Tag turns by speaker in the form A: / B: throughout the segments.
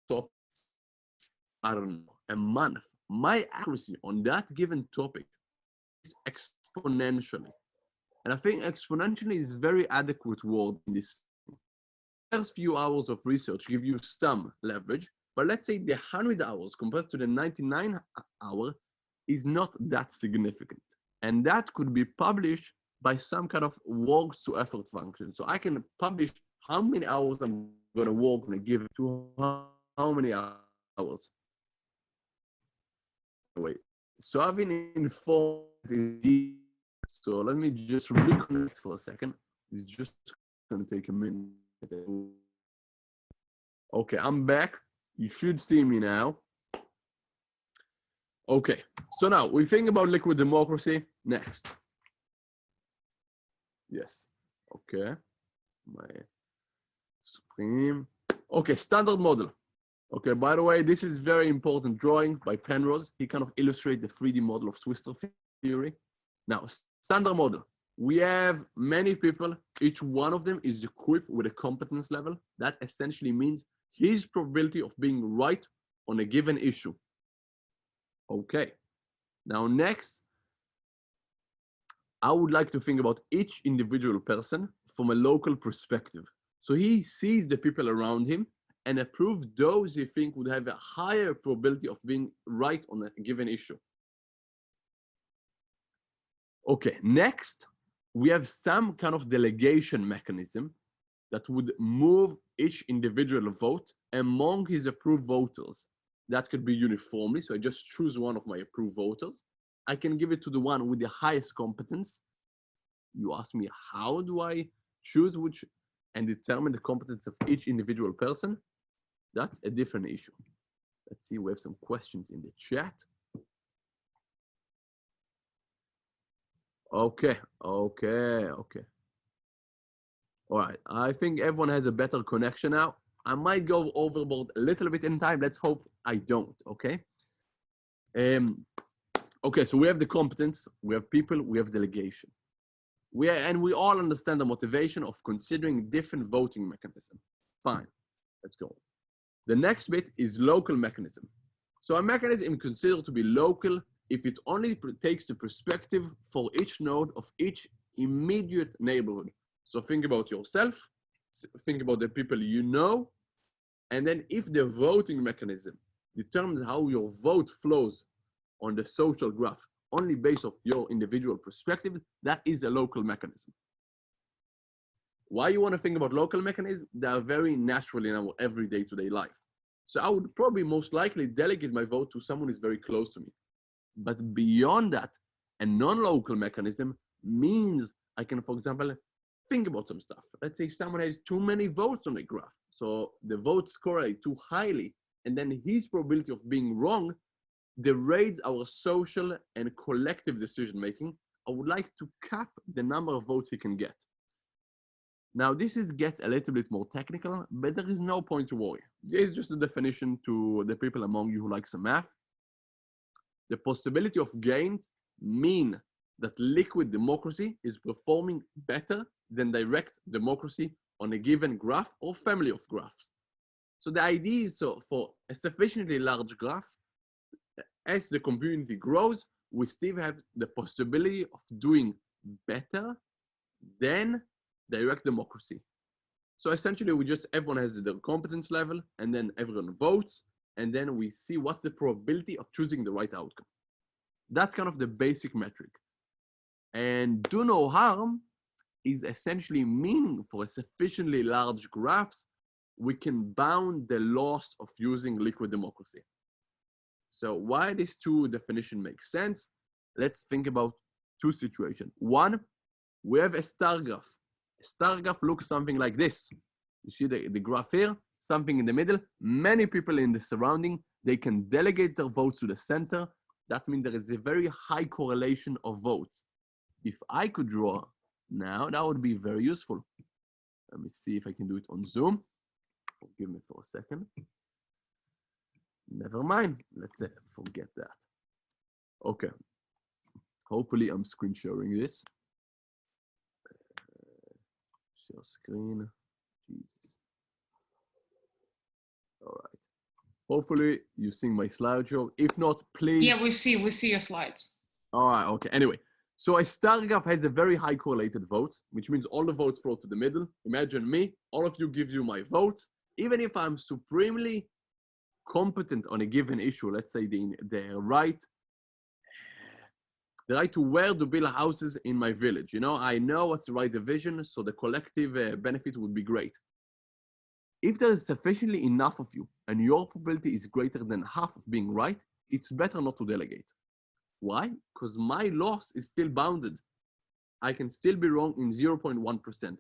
A: top, I don't know, a month, my accuracy on that given topic is exponentially. And I think exponentially is very adequate word in this. First few hours of research give you some leverage, but let's say the 100 hours compared to the 99 hour is not that significant. And that could be published by some kind of work to effort function. So I can publish how many hours I'm going to work on a given to how many hours. Wait, so I've been informed. So let me just reconnect for a second. It's just going to take a minute. Okay, I'm back. You should see me now. Okay, so now we think about liquid democracy next. Yes, okay. My screen. Okay, standard model. Okay, by the way, this is very important drawing by Penrose. He kind of illustrates the 3D model of twistor theory. Now, standard model. We have many people. Each one of them is equipped with a competence level. That essentially means his probability of being right on a given issue. Okay. Now, next, I would like to think about each individual person from a local perspective. So he sees the people around him and approves those he thinks would have a higher probability of being right on a given issue. Okay, next, we have some kind of delegation mechanism that would move each individual vote among his approved voters. That could be uniformly, so I just choose one of my approved voters. I can give it to the one with the highest competence. You ask me, how do I choose which and determine the competence of each individual person? That's a different issue. Let's see, we have some questions in the chat. Okay. All right, I think everyone has a better connection now. I might go overboard a little bit in time. Let's hope I don't, okay? Okay, so we have the competence, we have people, we have delegation. And we all understand the motivation of considering different voting mechanism. Fine, let's go. The next bit is local mechanism. So a mechanism is considered to be local if it only takes the perspective for each node of each immediate neighborhood. So think about yourself, think about the people you know, and then if the voting mechanism determines how your vote flows on the social graph only based on your individual perspective, that is a local mechanism. Why you want to think about local mechanisms? They are very natural in our everyday to-day life. So I would probably most likely delegate my vote to someone who is very close to me. But beyond that, a non-local mechanism means I can, for example, think about some stuff. Let's say someone has too many votes on a graph. So the votes correlate too highly, and then his probability of being wrong degrades our social and collective decision-making. I would like to cap the number of votes he can get. Now, this gets a little bit more technical, but there is no point to worry. This is just a definition to the people among you who like some math. The possibility of gain mean that liquid democracy is performing better than direct democracy on a given graph or family of graphs. So the idea is, so for a sufficiently large graph, as the community grows, we still have the possibility of doing better than direct democracy. So essentially, everyone has their competence level, and then everyone votes, and then we see what's the probability of choosing the right outcome. That's kind of the basic metric. And do no harm is essentially meaning for a sufficiently large graphs, we can bound the loss of using liquid democracy. So why these two definitions make sense? Let's think about two situations. One, we have a star graph. A star graph looks something like this. You see the graph here, something in the middle, many people in the surrounding, they can delegate their votes to the center. That means there is a very high correlation of votes. If I could draw now, that would be very useful. Let me see if I can do it on Zoom. Forgive me for a second. Never mind. Let's forget that. Okay. Hopefully I'm screen sharing this. Share screen. Jesus. All right. Hopefully you see my slideshow. If not, please.
B: Yeah, we see your slides.
A: All right, okay. Anyway, so a star graph has a very high correlated vote, which means all the votes flow to the middle. Imagine me, all of you gives you my votes. Even if I'm supremely competent on a given issue, let's say the right to where to build houses in my village. You know, I know what's the right division, so the collective benefit would be great. If there is sufficiently enough of you and your probability is greater than half of being right, it's better not to delegate. Why? Because my loss is still bounded. I can still be wrong in 0.1%.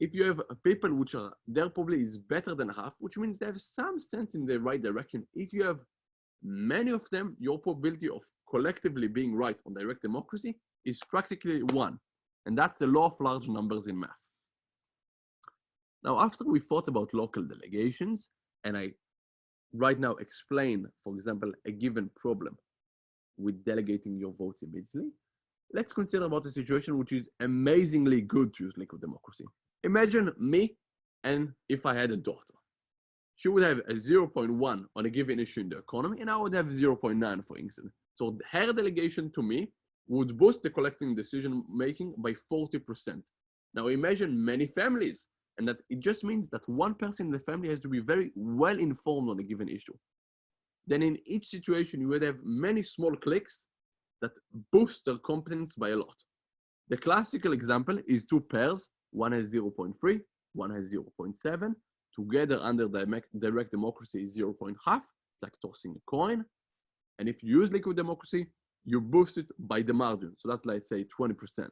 A: If you have people which are, their probability is better than half, which means they have some sense in the right direction. If you have many of them, your probability of collectively being right on direct democracy is practically 1. And that's the law of large numbers in math. Now, after we thought about local delegations, and I right now explain, for example, a given problem with delegating your votes immediately, let's consider about a situation which is amazingly good to use liquid democracy. Imagine me, and if I had a daughter. She would have a 0.1 on a given issue in the economy, and I would have 0.9, for instance. So her delegation to me would boost the collective decision making by 40%. Now imagine many families, and that it just means that one person in the family has to be very well informed on a given issue. Then in each situation, you would have many small clicks that boost their competence by a lot. The classical example is two pairs. One has 0.3, one has 0.7. Together under direct democracy is 0.5, like tossing a coin. And if you use liquid democracy, you boost it by the margin. So that's, let's say, 20%.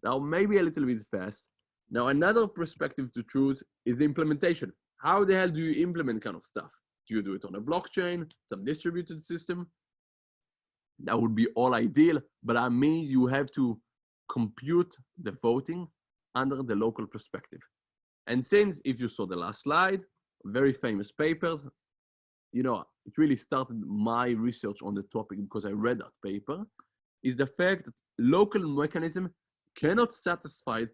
A: Now, maybe a little bit fast. Now, another perspective to choose is the implementation. How the hell do you implement kind of stuff? Do you do it on a blockchain, some distributed system? That would be all ideal, but that means you have to compute the voting under the local perspective. And since, if you saw the last slide, very famous papers, you know, it really started my research on the topic because I read that paper, is the fact that local mechanism cannot satisfy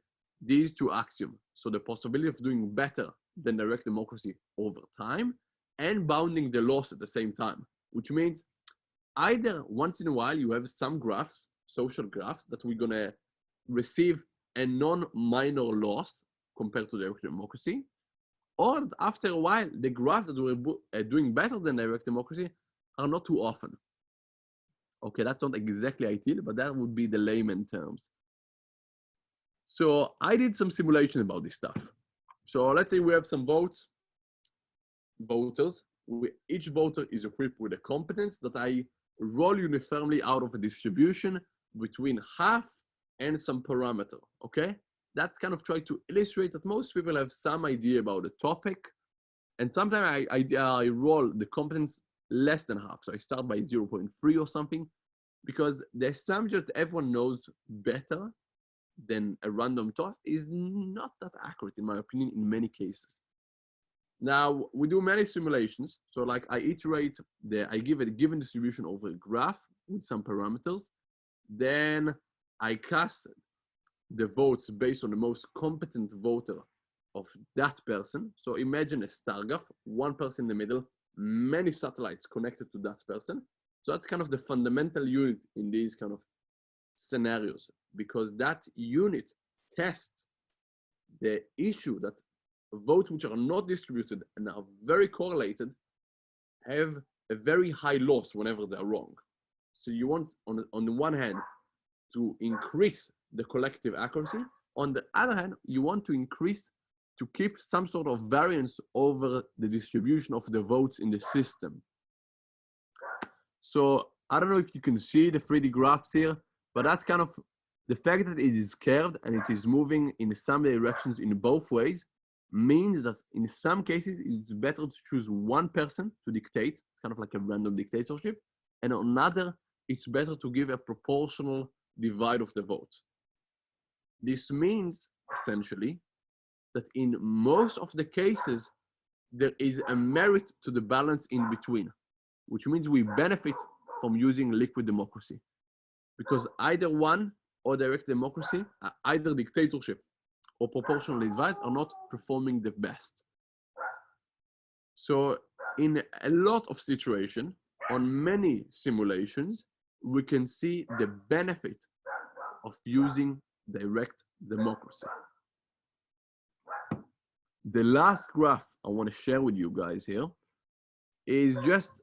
A: these two axioms. So the possibility of doing better than direct democracy over time and bounding the loss at the same time, which means either once in a while you have some graphs, social graphs, that we're gonna receive a non-minor loss compared to direct democracy, or after a while, the graphs that were doing better than direct democracy are not too often. Okay, that's not exactly ideal, but that would be the layman terms. So I did some simulation about this stuff. So let's say we have some voters. Each voter is equipped with a competence that I roll uniformly out of a distribution between half and some parameter, okay? That's kind of try to illustrate that most people have some idea about the topic. And sometimes I roll the competence less than half. So I start by 0.3 or something, because the assumption that everyone knows better than a random toss is not that accurate, in my opinion, in many cases. Now, we do many simulations. So like I give it a given distribution over a graph with some parameters. Then I cast the votes based on the most competent voter of that person. So imagine a star graph, one person in the middle, many satellites connected to that person. So that's kind of the fundamental unit in these kind of scenarios, because that unit tests the issue that votes which are not distributed and are very correlated have a very high loss whenever they're wrong. So you want, on the one hand, to increase the collective accuracy. On the other hand, you want to keep some sort of variance over the distribution of the votes in the system. So I don't know if you can see the 3D graphs here, but that's kind of the fact that it is curved and it is moving in some directions in both ways means that in some cases it's better to choose one person to dictate. It's kind of like a random dictatorship. And on another, it's better to give a proportional divide of the vote. This means essentially that in most of the cases, there is a merit to the balance in between, which means we benefit from using liquid democracy, because either one or direct democracy, either dictatorship or proportional divide, are not performing the best. So in a lot of situations, on many simulations, we can see the benefit of using direct democracy. The last graph I want to share with you guys here is just,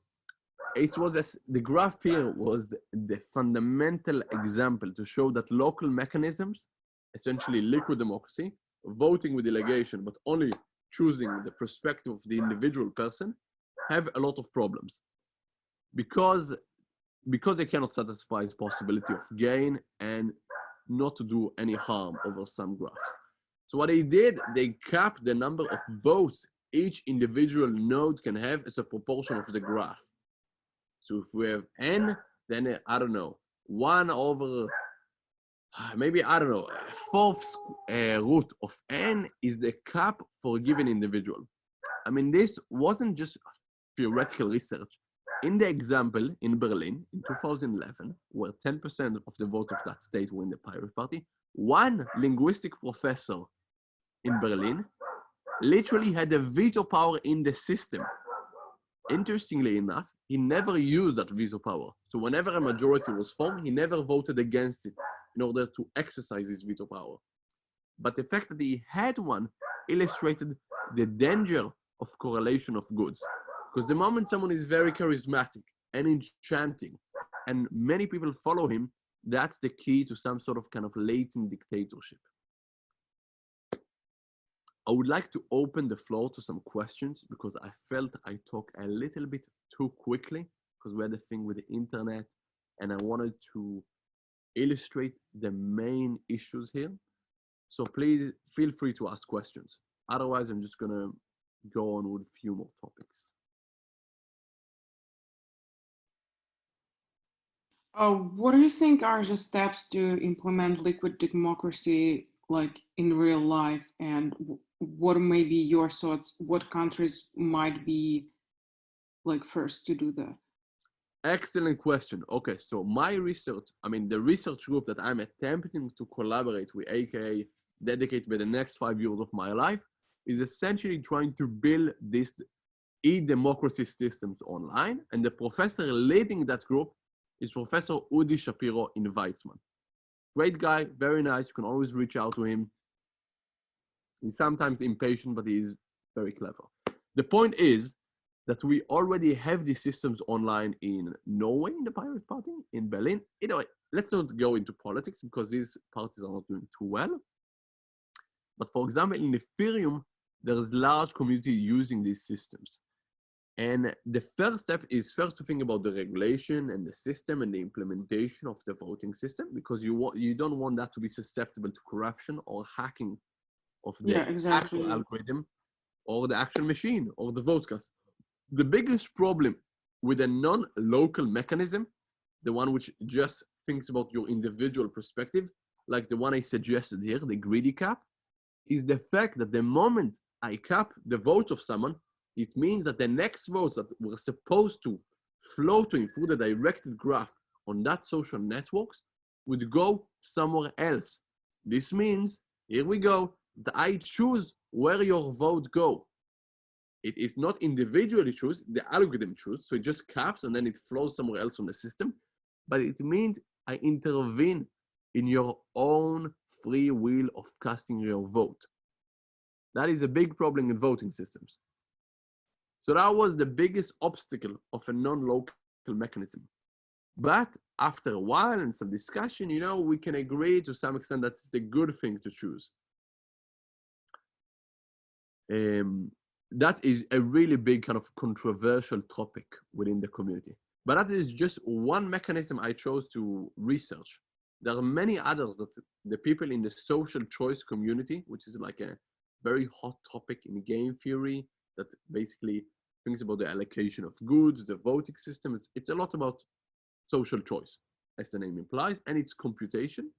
A: the graph here was the fundamental example to show that local mechanisms, essentially liquid democracy, voting with delegation, but only choosing the perspective of the individual person, have a lot of problems because they cannot satisfy the possibility of gain and not to do any harm over some graphs. So what they did, they capped the number of votes each individual node can have as a proportion of the graph. So if we have n, then I don't know, 1 over, maybe, I don't know, a fourth root of n is the cap for a given individual. I mean, this wasn't just theoretical research. In the example in Berlin in 2011, where 10% of the vote of that state were in the Pirate Party, one linguistic professor in Berlin literally had a veto power in the system. Interestingly enough, he never used that veto power. So whenever a majority was formed, he never voted against it in order to exercise his veto power. But the fact that he had one illustrated the danger of correlation of goods. Because the moment someone is very charismatic and enchanting, and many people follow him, that's the key to some sort of kind of latent dictatorship. I would like to open the floor to some questions because I felt I talked a little bit too quickly because we had a thing with the internet and I wanted to illustrate the main issues here. So please feel free to ask questions. Otherwise, I'm just gonna go on with a few more topics.
B: What do you think are the steps to implement liquid democracy like in real life, and what may be your thoughts? What countries might be like first to do that?
A: Excellent question. Okay, so my research, the research group that I'm attempting to collaborate with, aka dedicate by the next 5 years of my life, is essentially trying to build this e-democracy systems online. And the professor leading that group is Professor Udi Shapiro in Weizmann. Great guy, very nice. You can always reach out to him. He's sometimes impatient, but he's very clever. The point is that we already have these systems online in Norway, in the Pirate Party, in Berlin. Either way, let's not go into politics because these parties are not doing too well. But for example, in Ethereum, there is large community using these systems. And the first step is first to think about the regulation and the system and the implementation of the voting system, because you don't want that to be susceptible to corruption or hacking of the actual algorithm or the actual machine or the vote cast. The biggest problem with a non-local mechanism, the one which just thinks about your individual perspective, like the one I suggested here, the greedy cap, is the fact that the moment I cap the vote of someone, it means that the next votes that were supposed to flow to him through the directed graph on that social networks would go somewhere else. This means, here we go, that I choose where your vote go. It is not individually choose, the algorithm choose, so it just caps and then it flows somewhere else on the system. But it means I intervene in your own free will of casting your vote. That is a big problem in voting systems. So that was the biggest obstacle of a non-local mechanism. But after a while and some discussion, we can agree to some extent that it's a good thing to choose. That is a really big kind of controversial topic within the community. But that is just one mechanism I chose to research. There are many others that the people in the social choice community, which is like a very hot topic in game theory, that basically thinks about the allocation of goods, the voting system. It's a lot about social choice, as the name implies, and its computation.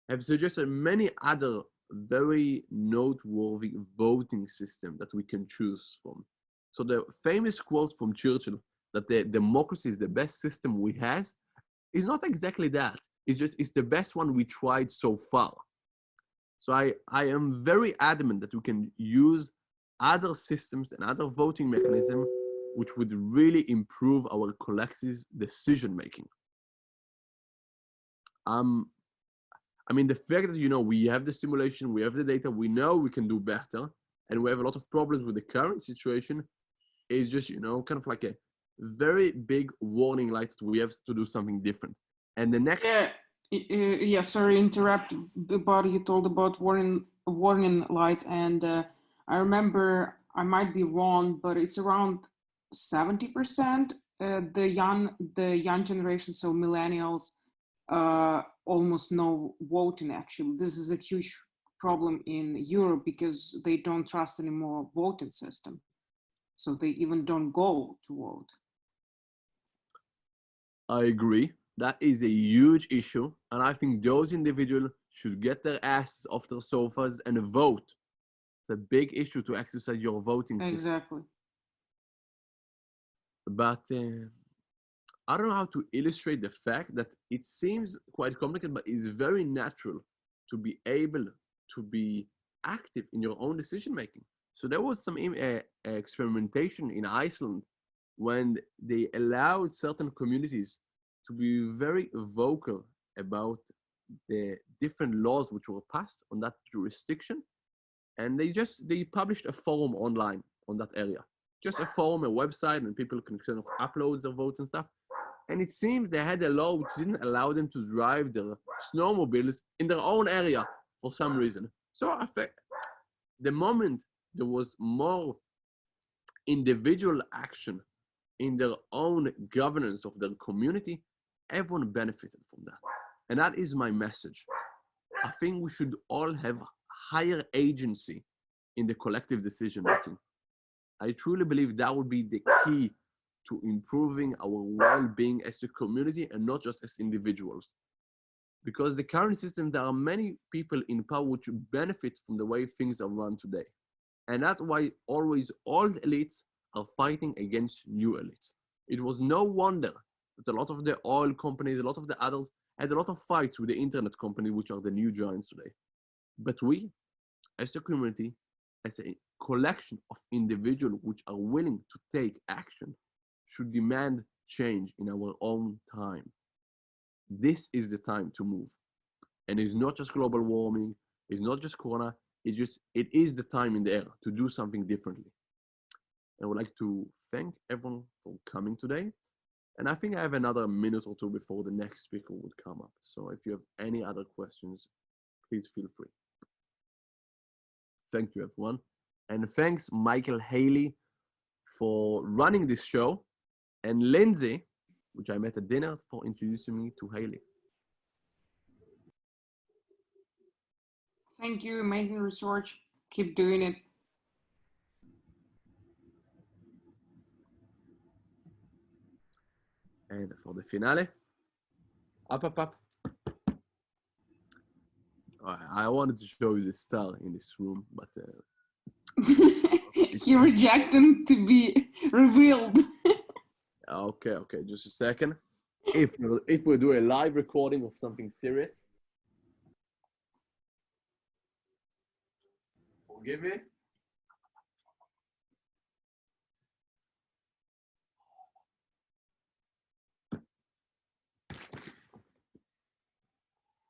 A: Have suggested many other very noteworthy voting systems that we can choose from. So the famous quote from Churchill that the democracy is the best system we have is not exactly that. It's the best one we tried so far. So I am very adamant that we can use other systems and other voting mechanisms which would really improve our collective decision making. I mean, the fact that, you know, we have the simulation, we have the data, we know we can do better, and we have a lot of problems with the current situation is just, you know, kind of like a very big warning light that we have to do something different. And the next...
B: Yeah, sorry, interrupt, but you told about warning lights, and I remember, I might be wrong, but it's around 70% the young generation, so millennials, almost no voting. Actually, this is a huge problem in Europe because they don't trust anymore voting system, so they even don't go to vote.
A: I agree. That is a huge issue, and I think those individuals should get their asses off their sofas and vote. It's a big issue to exercise your voting system.
B: Exactly.
A: But I don't know how to illustrate the fact that it seems quite complicated, but it's very natural to be able to be active in your own decision making. So there was some experimentation in Iceland when they allowed certain communities to be very vocal about the different laws which were passed on that jurisdiction. And they published a forum online on that area. Just a forum, a website, and people can kind of upload their votes and stuff. And it seems they had a law which didn't allow them to drive their snowmobiles in their own area for some reason. So the moment there was more individual action in their own governance of their community, everyone benefited from that. And that is my message. I think we should all have higher agency in the collective decision making. I truly believe that would be the key to improving our well-being as a community and not just as individuals. Because the current system, there are many people in power which benefit from the way things are run today. And that's why always old elites are fighting against new elites. It was no wonder that a lot of the oil companies, a lot of the others had a lot of fights with the internet companies, which are the new giants today. But we, as a community, as a collection of individuals which are willing to take action, should demand change in our own time. This is the time to move. And it's not just global warming, it's not just Corona, it is the time in the era to do something differently. I would like to thank everyone for coming today. And I think I have another minute or two before the next speaker would come up. So if you have any other questions, please feel free. Thank you, everyone. And thanks, Michael Haley, for running this show, and Lindsay, which I met at dinner, for introducing me to Haley.
B: Thank you, amazing research. Keep doing it.
A: And for the finale, up. I wanted to show you the star in this room, but
B: he rejected to be revealed.
A: Okay, just a second. If we do a live recording of something serious, forgive me.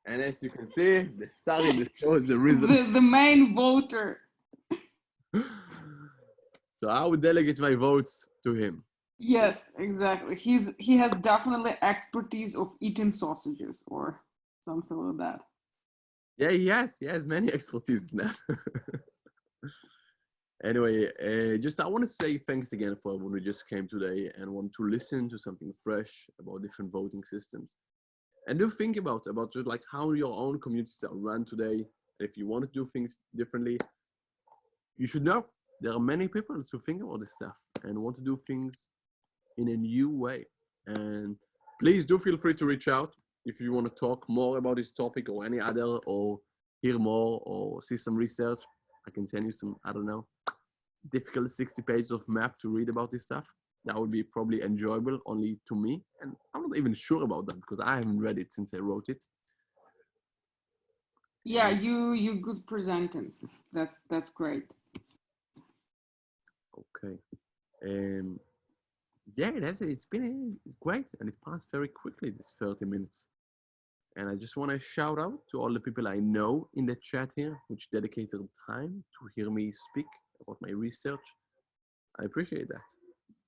A: And as you can see, the star in the show is the reason.
B: The main voter.
A: So I would delegate my votes to him.
B: Yes, exactly. He has definitely expertise of eating sausages or something like that.
A: Yeah, he has many expertise in that. Anyway, I want to say thanks again for everyone who just came today and want to listen to something fresh about different voting systems. And do think about just like how your own communities are run today. If you want to do things differently, you should know there are many people who think about this stuff and want to do things in a new way. And please do feel free to reach out if you want to talk more about this topic or any other, or hear more or see some research. I can send you some, I don't know, difficult 60 pages of map to read about this stuff. That would be probably enjoyable only to me. And I'm not even sure about that because I haven't read it since I wrote it.
B: Yeah, you good presenting. That's great.
A: Okay. Um, yeah, it's been great, and it passed very quickly, this 30 minutes. And I just want to shout out to all the people I know in the chat here, which dedicated time to hear me speak about my research. I appreciate that.